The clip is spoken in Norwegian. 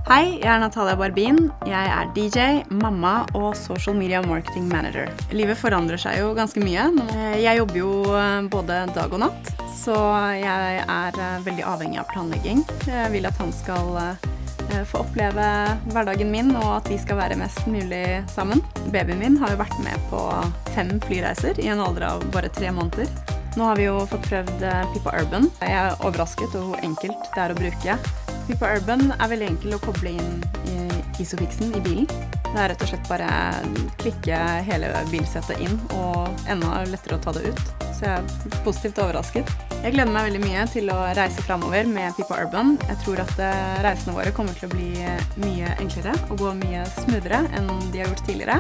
Hei, jeg Natalia Barbin. Jeg DJ, mamma og social media marketing manager. Livet forandrer seg jo ganske mye. Jeg jobber jo både dag og natt, så jeg veldig avhengig av planlegging. Jeg vil at han skal få oppleve hverdagen min, og at vi skal være mest mulig sammen. Babyen min har jo vært med på 5 flyreiser i en alder av bare 3 måneder. Nå har vi jo fått prøvd Pippa Urban. Jeg overrasket over hvor enkelt det å bruke. Pippa Urban veldig enkel å koble inn i ISOFIXen i bilen. Det rett og slett bare klikke hele bilsettet inn, og enda lettere å ta det ut. Så jeg positivt overrasket. Jeg gleder meg veldig mye til å reise fremover med Pippa Urban. Jeg tror at reisene våre kommer til å bli mye enklere og gå mye smoothere enn de har gjort tidligere.